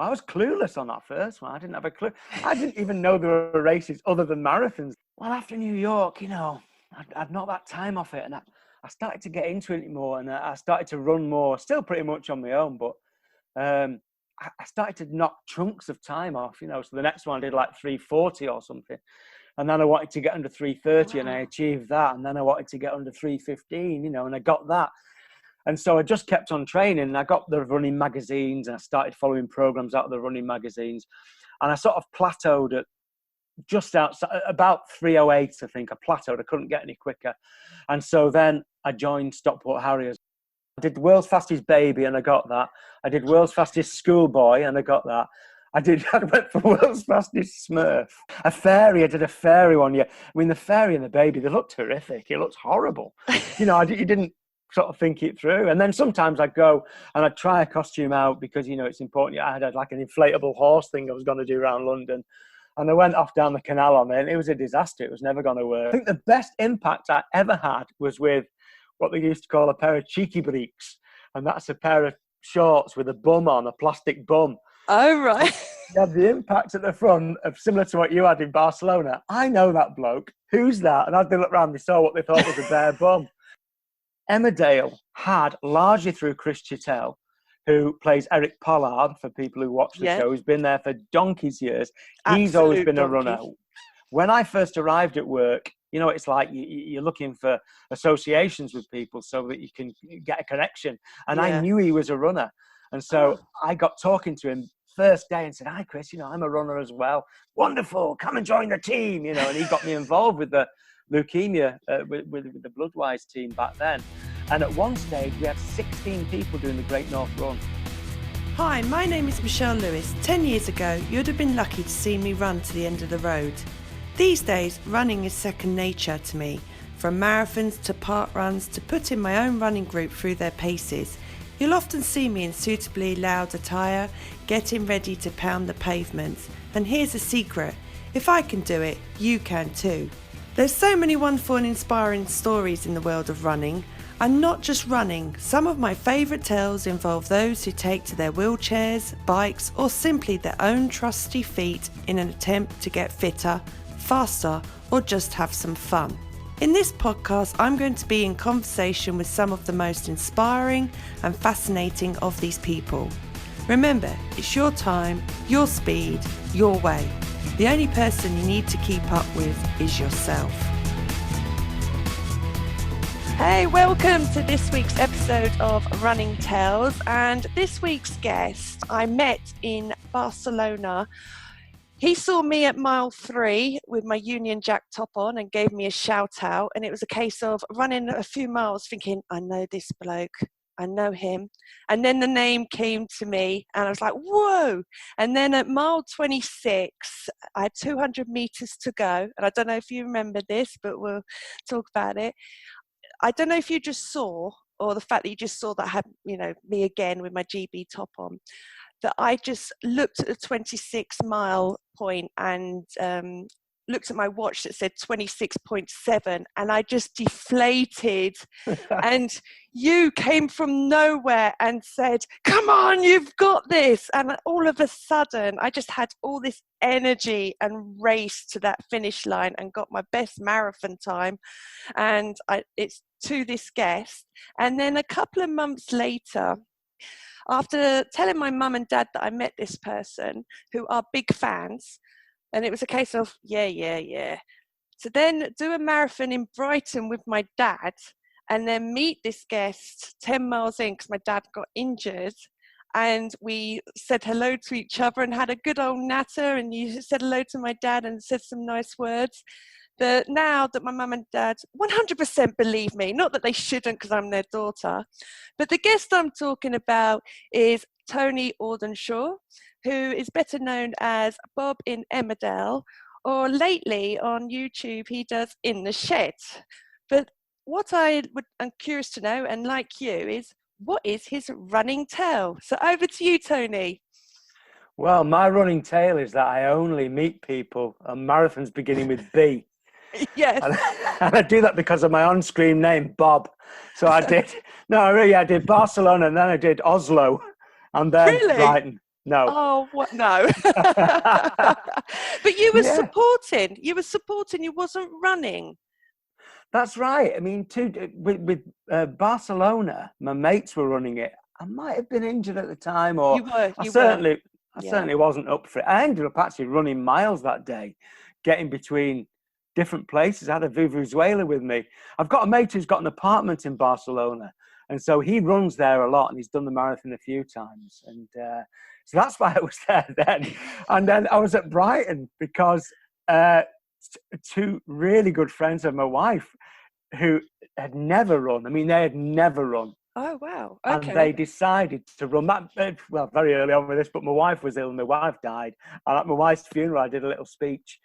I was clueless on that first one. I didn't have a clue. I didn't even know there were races other than marathons. Well, after New York, I'd knocked that time off it, and I started to get into it more, and I started to run more, still pretty much on my own, but I started to knock chunks of time off, so the next one I did like 3:40 or something, and then I wanted to get under 3:30, and I achieved that, and then I wanted to get under 3:15, and I got that. And so I just kept on training, and I got the running magazines, and I started following programs out of the running magazines, and I sort of plateaued at just outside, about 3:08, I think. I plateaued. I couldn't get any quicker. And so then I joined Stockport Harriers. I did World's Fastest Baby, and I got that. I did World's Fastest Schoolboy, and I got that. I went for World's Fastest Smurf. I did a fairy one, yeah. I mean, the fairy and the baby, they looked horrific. It looked horrible. You didn't sort of think it through. And then sometimes I'd go and I'd try a costume out because, it's important. I had like an inflatable horse thing I was going to do around London. And I went off down the canal on it, and it was a disaster. It was never going to work. I think the best impact I ever had was with what they used to call a pair of cheeky breeks. And that's a pair of shorts with a bum on, a plastic bum. Oh, right. You had the impact at the front of similar to what you had in Barcelona. I know that bloke. Who's that? And as they looked around, they saw what they thought was a bare bum. Emmerdale had, largely through Chris Chittell, who plays Eric Pollard, for people who watch the show, who's been there for donkey's years. He's always been a runner. When I first arrived at work, it's like you're looking for associations with people so that you can get a connection. And I knew he was a runner. And so I got talking to him first day and said, "Hi, Chris, I'm a runner as well." "Wonderful, come and join the team," and he got me involved with the leukemia, with the Bloodwise team back then. And at one stage, we had 16 people doing the Great North Run. Hi, my name is Michelle Lewis. 10 years ago, you'd have been lucky to see me run to the end of the road. These days, running is second nature to me. From marathons to park runs to putting my own running group through their paces. You'll often see me in suitably loud attire, getting ready to pound the pavements. And here's a secret. If I can do it, you can too. There's so many wonderful and inspiring stories in the world of running. And not just running, some of my favourite tales involve those who take to their wheelchairs, bikes, or simply their own trusty feet in an attempt to get fitter, faster, or just have some fun. In this podcast, I'm going to be in conversation with some of the most inspiring and fascinating of these people. Remember, it's your time, your speed, your way. The only person you need to keep up with is yourself. Hey, welcome to this week's episode of Running Tales, and this week's guest I met in Barcelona. He saw me at mile 3 with my Union Jack top on and gave me a shout out, and it was a case of running a few miles thinking, I know this bloke, I know him, and then the name came to me and I was like, whoa. And then at mile 26 I had 200 meters to go, and I don't know if you remember this, but we'll talk about it. I don't know if you just saw, or the fact that you just saw that I had, me again with my GB top on, that I just looked at the 26 mile point and looked at my watch that said 26.7, and I just deflated. And you came from nowhere and said, "Come on, you've got this." And all of a sudden, I just had all this energy and raced to that finish line and got my best marathon time. And it's to this guest. And then a couple of months later, after telling my mum and dad that I met this person who are big fans, and it was a case of, yeah. To then do a marathon in Brighton with my dad and then meet this guest 10 miles in because my dad got injured. And we said hello to each other and had a good old natter, and you said hello to my dad and said some nice words. That now that my mum and dad 100% believe me, not that they shouldn't because I'm their daughter, but the guest I'm talking about is Tony Audenshaw, who is better known as Bob in Emmerdale, or lately on YouTube he does In the Shed. But what I'm curious to know, and like you, is what is his running tale? So over to you, Tony. Well, my running tale is that I only meet people on marathons beginning with B. Yes. And I do that because of my on-screen name, Bob. So I did, I did Barcelona, and then I did Oslo, and then really? Brighton. No. Oh, what? No. But you were Yeah, supporting. You were supporting. You wasn't running. that's right. I mean, with Barcelona, my mates were running it. I might have been injured at the time, or You were. I You were. certainly, I Yeah. certainly wasn't up for it. I ended up actually running miles that day, getting between different places. I had a Vuvuzela with me. I've got a mate who's got an apartment in Barcelona, and so he runs there a lot, and he's done the marathon a few times. And so that's why I was there then. And then I was at Brighton because two really good friends of my wife who had never run. I mean, they had never run. Oh, wow. And Okay. they decided to run that, well, very early on with this, but my wife was ill and my wife died. And at my wife's funeral, I did a little speech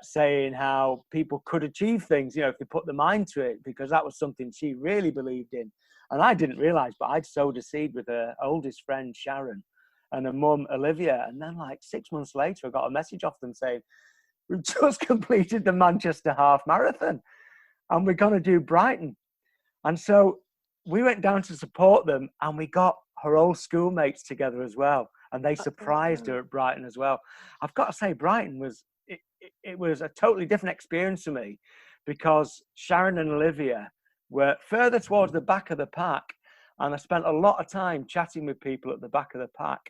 saying how people could achieve things, you know, if they put their mind to it, because that was something she really believed in. And I didn't realize, but I'd sowed a seed with her oldest friend, Sharon, and her mum, Olivia. And then like 6 months later, I got a message off them saying, we've just completed the Manchester Half Marathon and we're going to do Brighton. And so we went down to support them, and we got her old schoolmates together as well. And they surprised her at Brighton as well. I've got to say, Brighton was, it was a totally different experience for me, because Sharon and Olivia were further towards the back of the pack. And I spent a lot of time chatting with people at the back of the pack,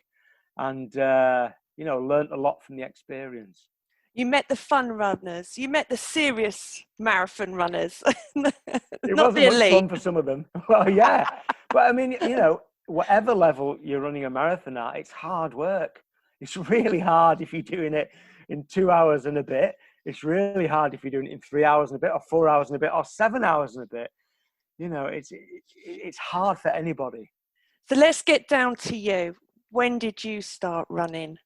and, you know, learned a lot from the experience. You met the fun runners. You met the serious marathon runners. It Not wasn't the much fun elite. for some of them. Well, yeah. But I mean, you know, whatever level you're running a marathon at, it's hard work. It's really hard if you're doing it in 2 hours and a bit. It's really hard if you're doing it in 3 hours and a bit, or 4 hours and a bit, or 7 hours and a bit. You know, it's hard for anybody. So let's get down to you. When did you start running?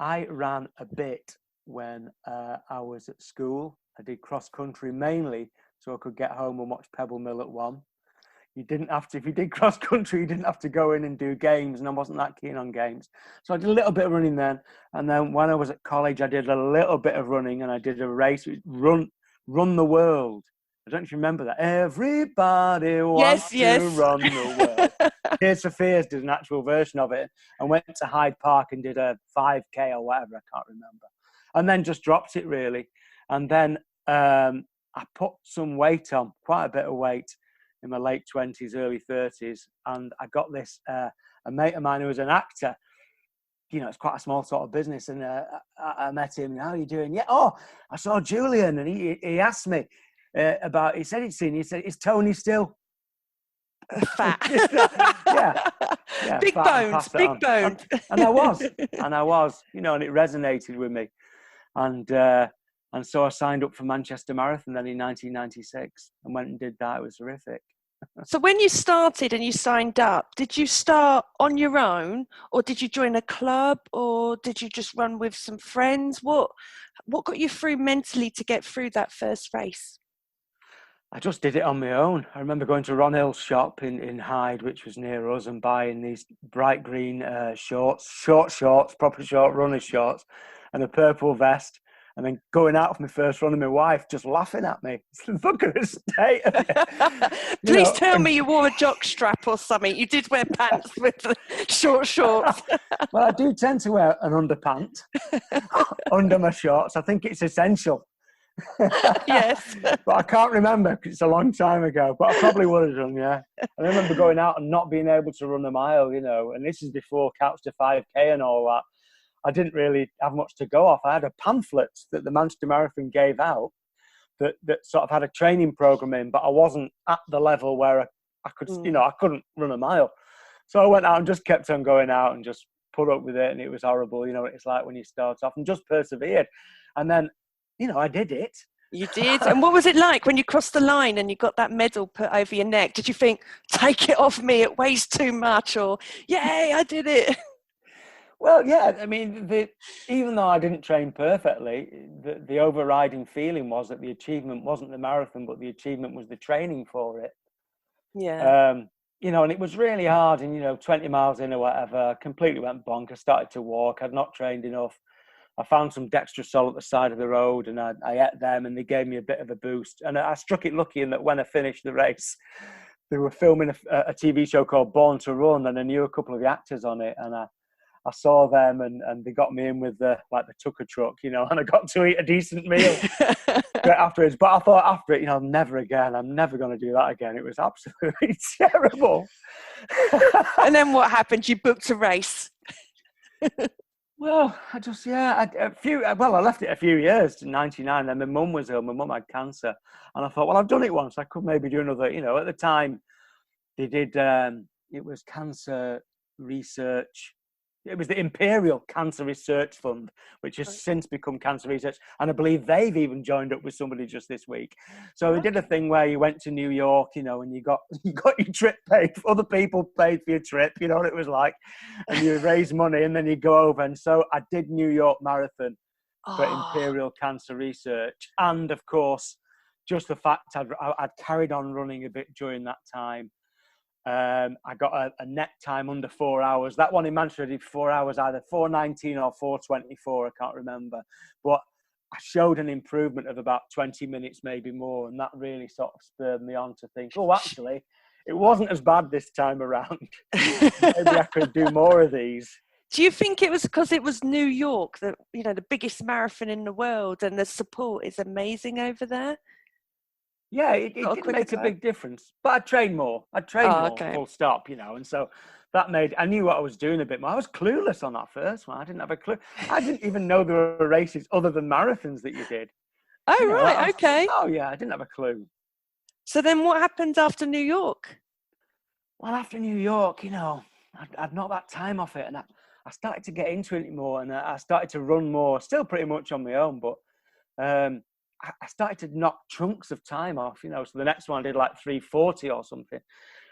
I ran a bit when I was at school. I did cross country mainly so I could get home and watch Pebble Mill at 1. You didn't have to, if you did cross country, you didn't have to go in and do games, and I wasn't that keen on games. So I did a little bit of running then. And then when I was at college, I did a little bit of running, and I did a race, run the world. I don't know if you remember that. Everybody wants to run the world. Tears for Fears did an actual version of it, and went to Hyde Park and did a 5K or whatever, I can't remember. And then just dropped it really. And then I put some weight on, quite a bit of weight, in my late 20s, early 30s. And I got this, a mate of mine who was an actor. You know, it's quite a small sort of business. And I met him. How are you doing? Yeah. Oh, I saw Julian. And he asked me about, he said he'd seen you. He said, is Tony still Fat? yeah. Big bones, big bones. And I was, you know, and it resonated with me. And so I signed up for Manchester Marathon then in 1996 and went and did that. It was horrific. So when you started and you signed up, did you start on your own, or did you join a club, or did you just run with some friends? What got you through mentally to get through that first race? I just did it on my own. I remember going to Ron Hill's shop in Hyde, which was near us, and buying these bright green shorts, proper short runner shorts, and a purple vest. And then going out for my first run, and my wife just laughing at me. Look at the state of it. Please tell me you wore a jock strap or something. You did wear pants with the short shorts. Well, I do tend to wear an underpant under my shorts. I think it's essential. Yes. But I can't remember because it's a long time ago. But I probably would have done, yeah. I remember going out and not being able to run a mile, you know, and this is before Couch to 5K and all that. I didn't really have much to go off. I had a pamphlet that the Manchester Marathon gave out that sort of had a training program in, but I wasn't at the level where I could, you know, I couldn't run a mile. So I went out and just kept on going out and just put up with it. And it was horrible. You know what it's like when you start off, and just persevered. And then, you know, I did it. You did? And what was it like when you crossed the line and you got that medal put over your neck? Did you think, take it off me, it weighs too much, or, yay, I did it? Well, yeah, I mean, even though I didn't train perfectly, the overriding feeling was that the achievement wasn't the marathon, but the achievement was the training for it. Yeah. You know, and it was really hard. And, you know, 20 miles in or whatever, I completely went bonk. I started to walk. I'd not trained enough. I found some dextrosol at the side of the road, and I ate them, and they gave me a bit of a boost. And I struck it lucky in that when I finished the race, they were filming a TV show called Born to Run, and I knew a couple of the actors on it, and I saw them and they got me in with the tucker truck, and I got to eat a decent meal afterwards. But I thought after it, never again. I'm never going to do that again. It was absolutely terrible. And then what happened? You booked a race. Well, I left it a few years to 99. Then my mum was ill. My mum had cancer. And I thought, well, I've done it once. I could maybe do another, at the time they did, it was cancer research. It was the Imperial Cancer Research Fund, which has since become Cancer Research. And I believe they've even joined up with somebody just this week. So they did a thing where you went to New York, and you got your trip paid. Other people paid for your trip, you know what it was like. And you raise money and then you go over. And so I did New York Marathon for Imperial Cancer Research. And of course, just the fact I'd carried on running a bit during that time. I got a net time under 4 hours. That one in Manchester I did 4 hours, either 4:19 or 4:24. I can't remember, but I showed an improvement of about 20 minutes, maybe more, and that really sort of spurred me on to think, oh, actually, it wasn't as bad this time around. Maybe I could do more of these. Do you think it was because it was New York, the biggest marathon in the world, and the support is amazing over there? Yeah, it did make a big difference. But I trained more. Full stop, and so that I knew what I was doing a bit more. I was clueless on that first one. I didn't have a clue. I didn't even know there were races other than marathons that you did. Oh, right, okay. Oh, yeah, I didn't have a clue. So then what happened after New York? Well, after New York, I'd knocked that time off it, and I started to get into it more, and I started to run more, still pretty much on my own, but I started to knock chunks of time off, so the next one I did like 3:40 or something.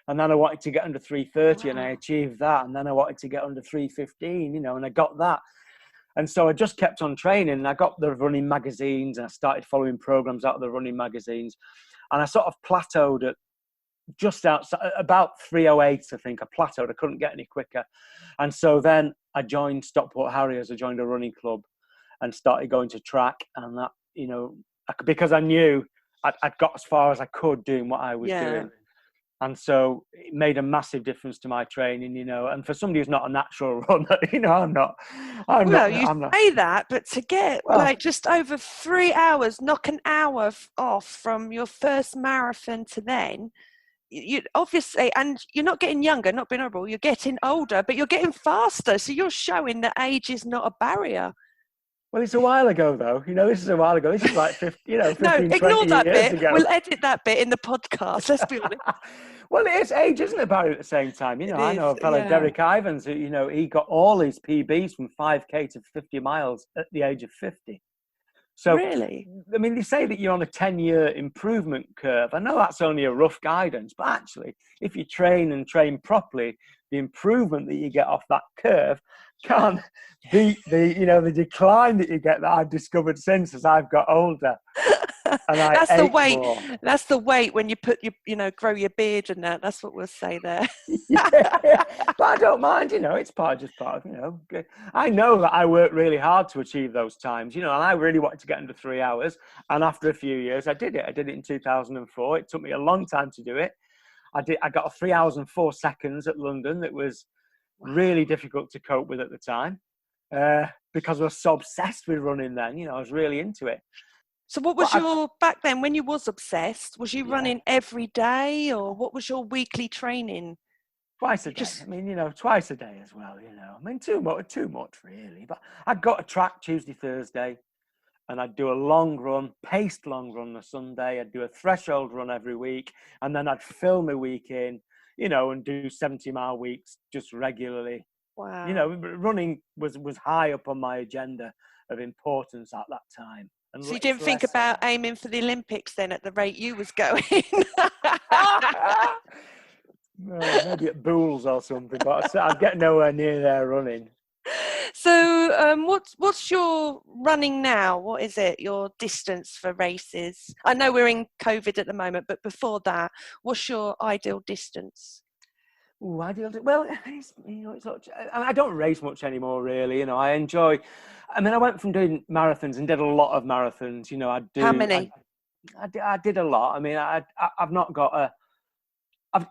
And then I wanted to get under 3:30 and I achieved that. And then I wanted to get under 3:15, and I got that. And so I just kept on training and I got the running magazines and I started following programs out of the running magazines. And I sort of plateaued at just outside, about 3:08, I think. I plateaued. I couldn't get any quicker. And so then I joined Stockport Harriers. I joined a running club and started going to track. And that, because I knew I'd got as far as I could doing what I was doing. And so it made a massive difference to my training, and for somebody who's not a natural runner, I'm not. You say that, but to get just over 3 hours, knock an hour off from your first marathon to then, you obviously, and you're not getting younger, not being horrible, you're getting older, but you're getting faster. So you're showing that age is not a barrier. Well, it's a while ago, though. This is a while ago. This is like 15, 15, no, ignore 20 that years bit. ago. We'll edit that bit in the podcast. Let's be honest. Well, it's age, isn't it, Barry, at the same time? I know a fellow, Derek Ivans, who, he got all his PBs from 5K to 50 miles at the age of 50. So, really? I mean, they say that you're on a 10-year improvement curve. I know that's only a rough guidance, but actually, if you train properly, the improvement that you get off that curve can't beat the decline that you get that I've discovered since as I've got older. And that's the weight. More. That's the weight when you put grow your beard and that. That's what we'll say there. Yeah, but I don't mind. It's part of. I know that I worked really hard to achieve those times. And I really wanted to get under 3 hours. And after a few years, I did it. I did it in 2004. It took me a long time to do it. I got 3 hours and 4 seconds at London. That was really difficult to cope with at the time because I was so obsessed with running then. I was really into it. So what was back then when you was obsessed, was you running every day or what was your weekly training? Twice a day. Twice a day as well, too much really. But I'd go to track Tuesday, Thursday, and I'd do a long run, paced long run on Sunday. I'd do a threshold run every week, and then I'd fill my week in, and do 70-mile weeks just regularly. Wow. Running was high up on my agenda of importance at that time. And so you didn't think about aiming for the Olympics then at the rate you was going? Maybe at Bools or something, but I'd get nowhere near there running. So what's your running now? What is it, your distance for races? I know we're in COVID at the moment, but before that, what's your ideal distance? Well, I don't race much anymore, really. I enjoy. I went from doing marathons and did a lot of marathons. How many? I did a lot. I've not got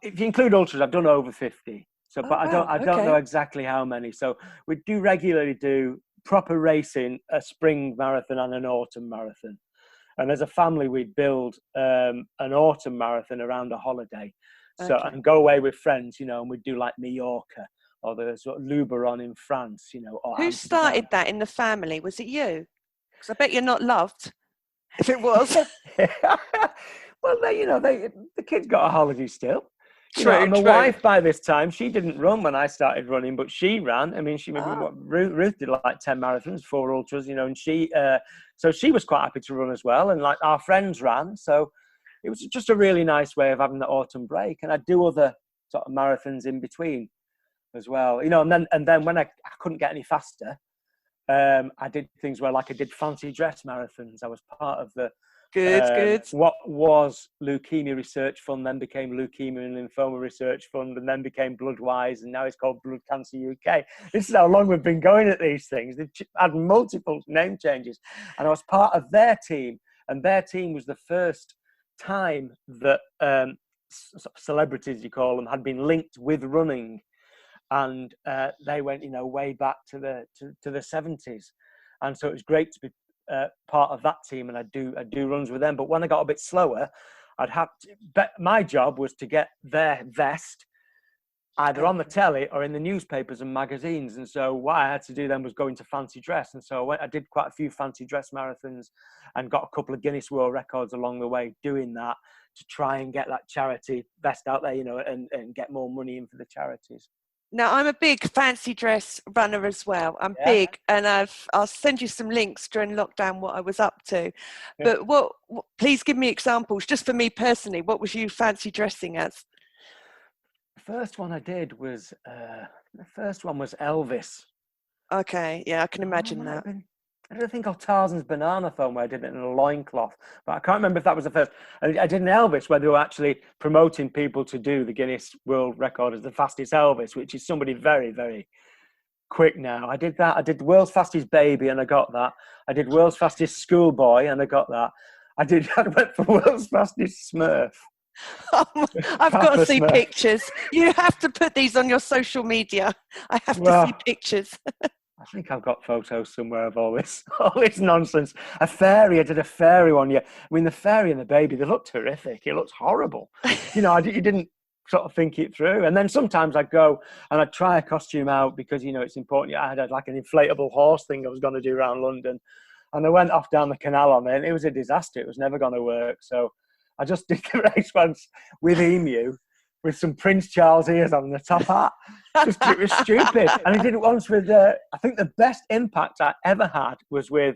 if you include ultras, I've done over 50. So, Oh, but wow. I don't know exactly how many. So we do regularly do proper racing, a spring marathon and an autumn marathon. And as a family, we'd build an autumn marathon around a holiday. So, Okay. and go away with friends, you know, and we'd do like Mallorca or the sort of Luberon in France, you know, or Who started Amsterdam. that in the family? Was it you? Because I bet you're not loved if it was. Well, the kids got a holiday still. You know, True, and my true. wife by this time, she didn't run when I started running, but she ran. I mean, she maybe Oh, Ruth did like 10 marathons, 4 ultras, you know, and so she was quite happy to run as well. And like our friends ran. So it was just a really nice way of having the autumn break. And I do other sort of marathons in between as well, you know, and then when I couldn't get any faster, I did things where like I did fancy dress marathons. I was part of the good. what was Leukemia Research Fund, then became Leukemia and Lymphoma Research Fund, and then became Bloodwise, and now it's called Blood Cancer UK. This is how long we've been going at these things. They've had multiple name changes, and I was part of their team, and their team was the first time that celebrities, you call them, had been linked with running, and they went, you know, way back to the 70s, and so it was great to be part of that team, and I do runs with them. But when I got a bit slower, I'd have to. My job was to get their vest either on the telly or in the newspapers and magazines. And so what I had to do then was go into fancy dress. And so I did quite a few fancy dress marathons and got a couple of Guinness World Records along the way doing that to try and get that charity vest out there, you know, and get more money in for the charities. Now, I'm a big fancy dress runner as well. I'm big, and I'll send you some links during lockdown what I was up to. Yeah. But please give me examples, just for me personally. What was you fancy dressing as? The first one I did was Elvis. Okay, yeah, I can imagine Might that. have been, I don't think of Tarzan's banana phone where I did it in a loincloth, but I can't remember if that was the first. I did an Elvis where they were actually promoting people to do the Guinness World Record as the fastest Elvis, which is somebody very, very quick now. I did that. I did the world's fastest baby and I got that. I did world's fastest schoolboy and I got that. I went for world's fastest Smurf. I've got to see Smurf. pictures. You have to put these on your social media. I have to see pictures. I think I've got photos somewhere of all this nonsense. I did a fairy one. Yeah, I mean the fairy and the baby, they looked horrific. It looked horrible. You know, you didn't sort of think it through. And then sometimes I'd go and I'd try a costume out because, you know, it's important. I had like an inflatable horse thing I was going to do around London, and I went off down the canal on it, and it was a disaster. It was never going to work. So I just did the race once with Emu, with some Prince Charles ears on the top hat. It was stupid. And I did it once with, I think the best impact I ever had was with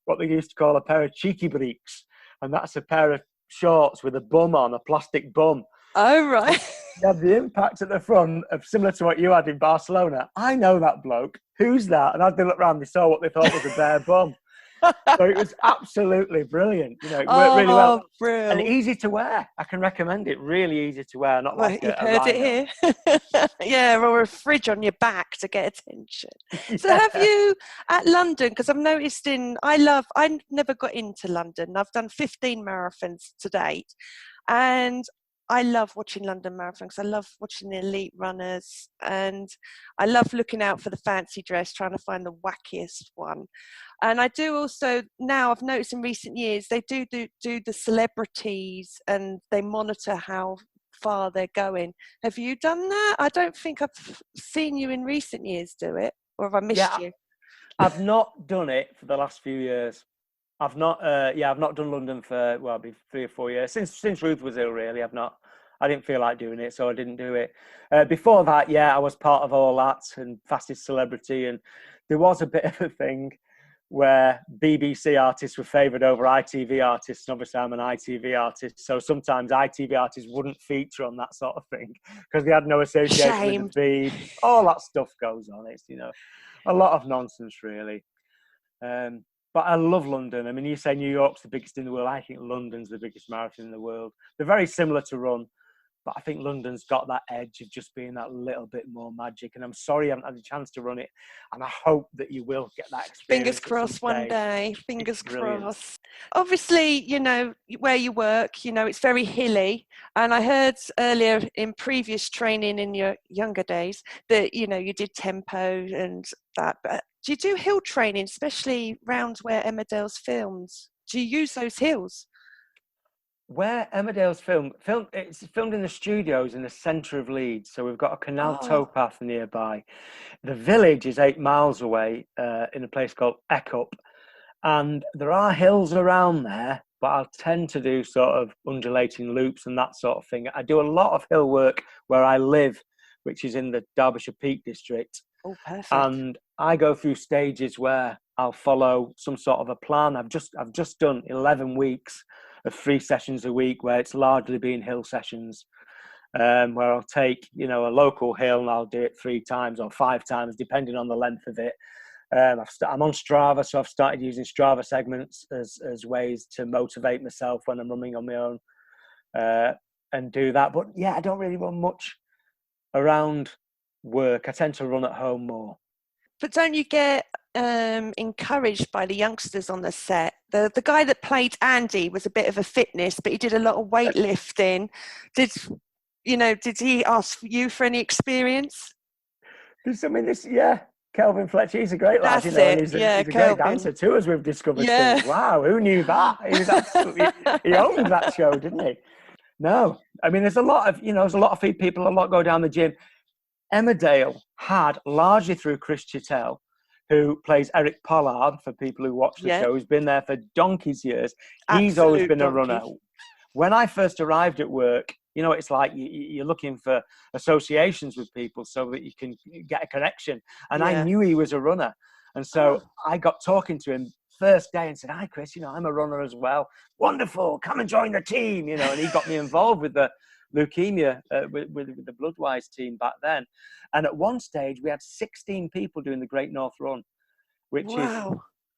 what they used to call a pair of cheeky breeks. And that's a pair of shorts with a bum on, a plastic bum. Oh, right. You had the impact at the front of similar to what you had in Barcelona. I know that bloke. Who's that? And as they looked around, they saw what they thought was a bare bum. So it was absolutely brilliant. You know, it worked really well. Brilliant. And easy to wear. I can recommend it. Really easy to wear. Not like you've a heard rhino. it here. Yeah, or a fridge on your back to get attention. So have you at London, because I've noticed I never got into London. I've done 15 marathons to date. And I love watching London marathons. I love watching the elite runners, and I love looking out for the fancy dress, trying to find the wackiest one. And I do also, now I've noticed in recent years, they do the celebrities and they monitor how far they're going. Have you done that? I don't think I've seen you in recent years do it, or have I missed you? I've not done it for the last few years. I've not done London for, well, it'll be 3 or 4 years. Since Ruth was ill, really, I didn't feel like doing it, so I didn't do it. Before that, I was part of all that and fastest celebrity, and there was a bit of a thing where BBC artists were favoured over ITV artists, and obviously I'm an ITV artist, so sometimes ITV artists wouldn't feature on that sort of thing because they had no association with the feed. All that stuff goes on. It's, you know, a lot of nonsense, really. But I love London. I mean, you say New York's the biggest in the world. I think London's the biggest marathon in the world. They're very similar to run, But I think London's got that edge of just being that little bit more magic. And I'm sorry I haven't had a chance to run it. And I hope that you will get that experience. Fingers crossed one day. Fingers brilliant. crossed. Obviously, where you work, it's very hilly. And I heard earlier in previous training in your younger days that, you did tempo and that. But do you do hill training, especially round where Emmerdale's filmed? Do you use those hills? Where Emmerdale's it's filmed in the studios in the centre of Leeds. So we've got a canal towpath nearby. The village is 8 miles away in a place called Eckup. And there are hills around there, but I'll tend to do sort of undulating loops and that sort of thing. I do a lot of hill work where I live, which is in the Derbyshire Peak District. Oh, perfect. And I go through stages where I'll follow some sort of a plan. I've just done 11 weeks of 3 sessions a week where it's largely been hill sessions, where I'll take, a local hill and I'll do it 3 times or 5 times, depending on the length of it. I'm on Strava, so I've started using Strava segments as ways to motivate myself when I'm running on my own and do that. But yeah, I don't really run much around work. I tend to run at home more. But don't you get encouraged by the youngsters on the set? The guy that played Andy was a bit of a fitness, but he did a lot of weightlifting. Did he ask you for any experience? Kelvin Fletcher, he's a great lad, and he's a great dancer too, as we've discovered. Too. Wow, who knew that? He was absolutely, he owned that show, didn't he? No, I mean, there's a lot of fit people, a lot go down the gym. Emmerdale had, largely through Chris Chittell, who plays Eric Pollard, for people who watch the show, who's been there for donkey's years. He's always been a runner. When I first arrived at work, it's like you're looking for associations with people so that you can get a connection. And I knew he was a runner. And so I got talking to him first day and said, "Hi, Chris, I'm a runner as well." "Wonderful, come and join the team." And he got me involved with the leukemia, with the Bloodwise team back then. And at one stage, we had 16 people doing the Great North Run, which is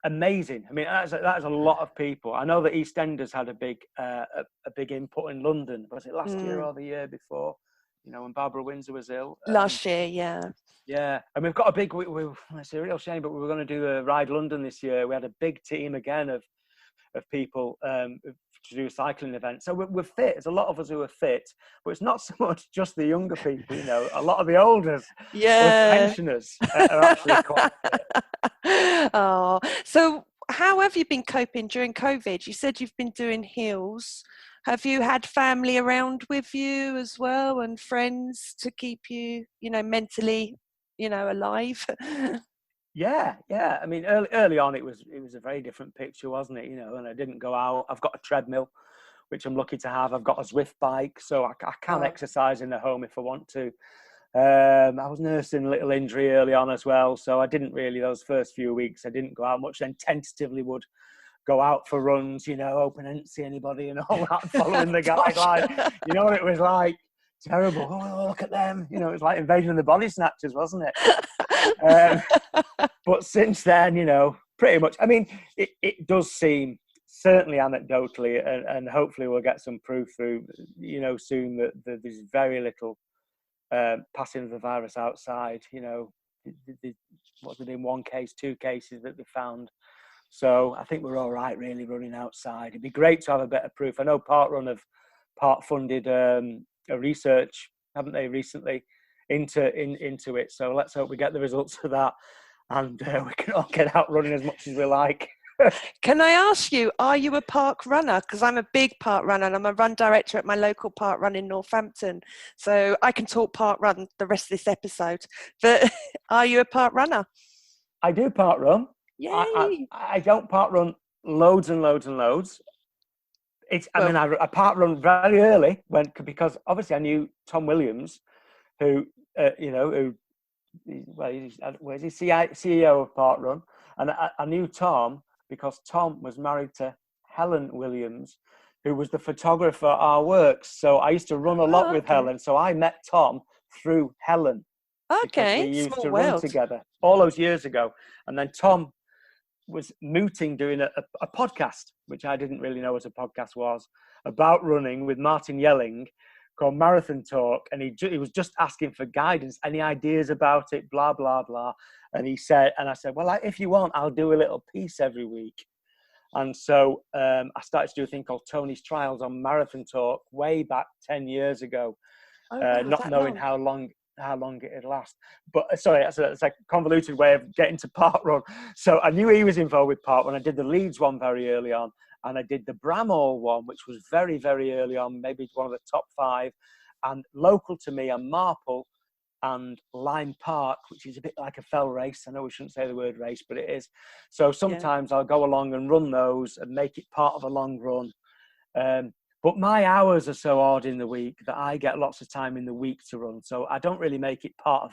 amazing. I mean, that is a lot of people. I know that EastEnders had a big input in London. Was it last year or the year before? When Barbara Windsor was ill. Last year, yeah. Yeah, and we've got a big. It's a real shame, but we were going to do a Ride London this year. We had a big team again of people to do a cycling event. So we're fit. There's a lot of us who are fit, but it's not so much just the younger people. A lot of the olders, pensioners are actually quite fit. Oh, so how have you been coping during COVID? You said you've been doing hills. Have you had family around with you as well, and friends to keep you, mentally, alive? Yeah. I mean, early on, it was a very different picture, wasn't it? And I didn't go out. I've got a treadmill, which I'm lucky to have. I've got a Zwift bike, so I can exercise in the home if I want to. I was nursing a little injury early on as well, so I didn't really, those first few weeks, I didn't go out much. Then tentatively would go out for runs, hoping I didn't see anybody and all that, following the guideline. You know what it was like? Terrible. Oh, look at them. It was like Invasion of the Body Snatchers, wasn't it? But since then, pretty much, I mean, it does seem, certainly anecdotally, and hopefully we'll get some proof through, soon, that there's very little passing of the virus outside. What's within 1 case, 2 cases that they found. So I think we're all right, really, running outside. It'd be great to have a bit of proof. I know Parkrun have part-funded a research, haven't they, recently into it. So let's hope we get the results of that, and we can all get out running as much as we like. Can I ask you, are you a park runner? Because I'm a big park runner and I'm a run director at my local park run in Northampton. So I can talk park run the rest of this episode. But are you a park runner? I do park run. Yay! I don't park run loads and loads and loads. I park run very early because obviously I knew Tom Williams, who CEO of Park Run, and I knew Tom because Tom was married to Helen Williams, who was the photographer at our works. So I used to run a lot with Helen. So I met Tom through Helen. Okay, we used small to world. run together all those years ago. And then Tom was mooting doing a podcast, which I didn't really know what a podcast was, about running, with Martin Yelling, called Marathon Talk, and he was just asking for guidance, any ideas about it, blah, blah, blah. And I said, well, if you want, I'll do a little piece every week. And so I started to do a thing called Tony's Trials on Marathon Talk way back 10 years ago, not knowing how long it'd last. But sorry, it's a convoluted way of getting to parkrun. So I knew he was involved with parkrun. I did the Leeds one very early on, and I did the Bramhall one, which was very, very early on, maybe one of the top 5. And local to me are Marple and Lyme Park, which is a bit like a fell race. I know we shouldn't say the word race, but it is. So sometimes I'll go along and run those and make it part of a long run. But my hours are so odd in the week that I get lots of time in the week to run. So I don't really make it part of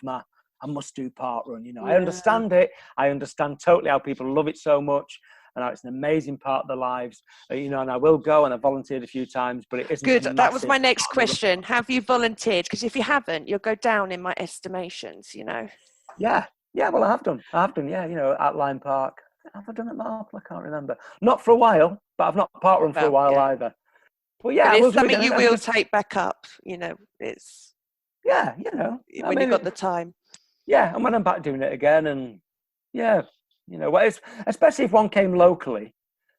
I must do parkrun. I understand it. I understand totally how people love it so much. And how it's an amazing part of their lives, and I will go, and I volunteered a few times, but it isn't. Good. That was my next question. Have you volunteered? Because if you haven't, you'll go down in my estimations. Yeah. Well, I have done. Yeah. At Lyme Park. Have I done it at Marple? I can't remember. Not for a while, but I've not parkrun for a while either. But yeah, but it's something you will take back up. It's when you've got the time. Yeah, and when I'm back doing it again, and yeah. Especially if one came locally.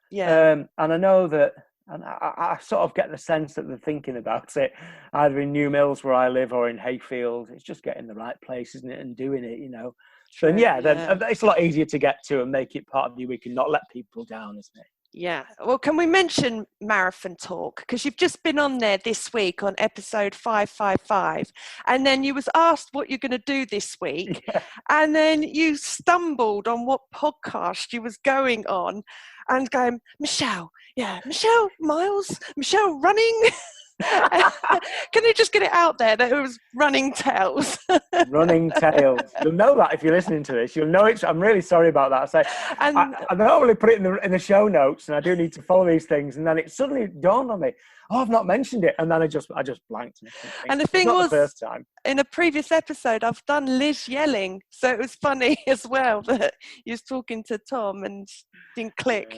Yeah. And I know that, and I sort of get the sense that they're thinking about it, either in New Mills where I live or in Hayfield. It's just getting the right place, isn't it, and doing it, True, then it's a lot easier to get to and make it part of your week and not let people down, isn't it? Yeah. Well, can we mention Marathon Talk? Because you've just been on there this week on episode 555. And then you was asked what you're going to do this week. Yeah. And then you stumbled on what podcast you was going on and going, Michelle Miles, Michelle running. Can you just get it out there that it was Running Tales? Running Tales. You'll know that if you're listening to this. You'll know it. I'm really sorry about that. I normally put it in the show notes, and I do need to follow these things. And then it suddenly dawned on me, I've not mentioned it. And then I just blanked. And the thing was, the first time. In a previous episode, I've done Liz yelling. So it was funny as well that you was talking to Tom and didn't click,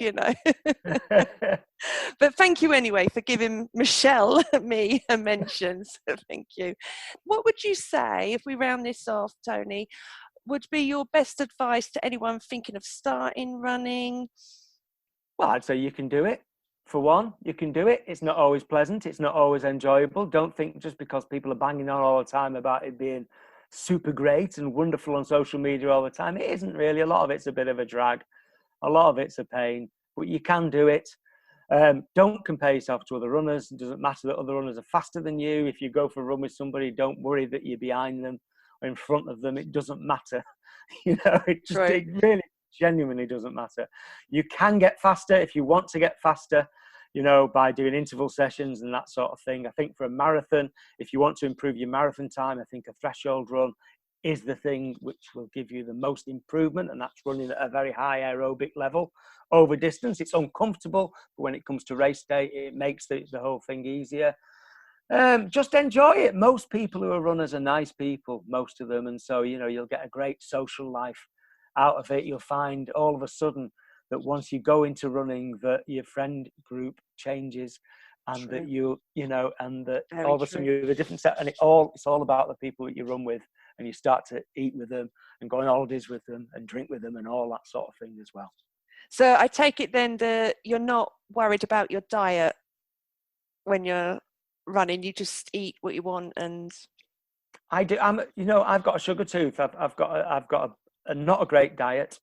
But thank you anyway for giving Michelle me a mention. So thank you. What would you say, if we round this off, Tony, would be your best advice to anyone thinking of starting running? Well, I'd say you can do it. For one, you can do it. It's not always pleasant. It's not always enjoyable. Don't think just because people are banging on all the time about it being super great and wonderful on social media all the time. It isn't really. A lot of it's a bit of a drag. A lot of it's a pain, but you can do it. Don't compare yourself to other runners. It doesn't matter that other runners are faster than you. If you go for a run with somebody, don't worry that you're behind them or in front of them. It doesn't matter. It really genuinely doesn't matter. You can get faster if you want to get faster, by doing interval sessions and that sort of thing. I think for a marathon, if you want to improve your marathon time, I think a threshold run is the thing which will give you the most improvement, and that's running at a very high aerobic level over distance. It's uncomfortable, but when it comes to race day, it makes the whole thing easier. Just enjoy it. Most people who are runners are nice people, most of them, and so you'll get a great social life out of it. You'll find all of a sudden that once you go into running, that your friend group changes, and True. That and that Very all of a sudden you're a different set, and it's all about the people that you run with, and you start to eat with them and go on holidays with them and drink with them and all that sort of thing as well. So I take it then that you're not worried about your diet when you're running. You just eat what you want, and I do. I've got a sugar tooth. I've got a not a great diet.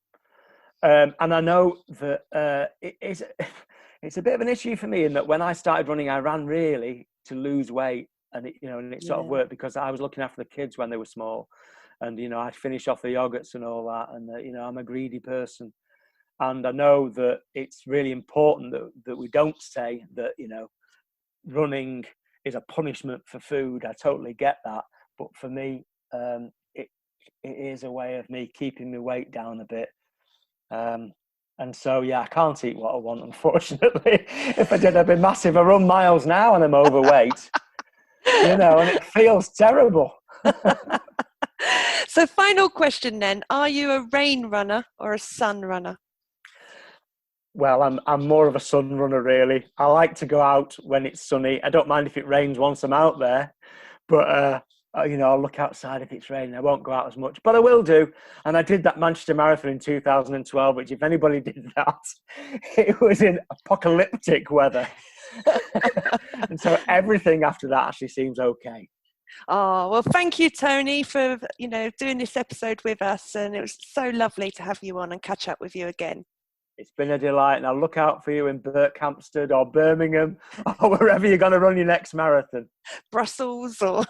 And I know that it's a bit of an issue for me in that when I started running, I ran really to lose weight, and it sort of worked because I was looking after the kids when they were small, and I'd finish off the yogurts and all that, and I'm a greedy person, and I know that it's really important that we don't say that running is a punishment for food. I totally get that, but for me, it is a way of me keeping my weight down a bit. And so, I can't eat what I want, unfortunately. If I did, I'd be massive. I run miles now and I'm overweight, and it feels terrible. So final question then, are you a rain runner or a sun runner? Well, I'm more of a sun runner, really. I like to go out when it's sunny. I don't mind if it rains once I'm out there, but I'll look outside if it's raining. I won't go out as much, but I will do. And I did that Manchester Marathon in 2012, which, if anybody did that, it was in apocalyptic weather. And so everything after that actually seems okay. Oh, well, thank you, Tony, for, doing this episode with us. And it was so lovely to have you on and catch up with you again. It's been a delight, and I'll look out for you in Berkhamsted or Birmingham or wherever you're going to run your next marathon. Brussels or...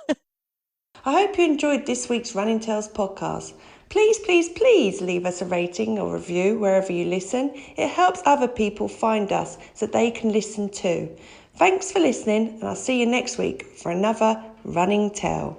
I hope you enjoyed this week's Running Tales podcast. Please, please, please leave us a rating or review wherever you listen. It helps other people find us so they can listen too. Thanks for listening, and I'll see you next week for another Running Tale.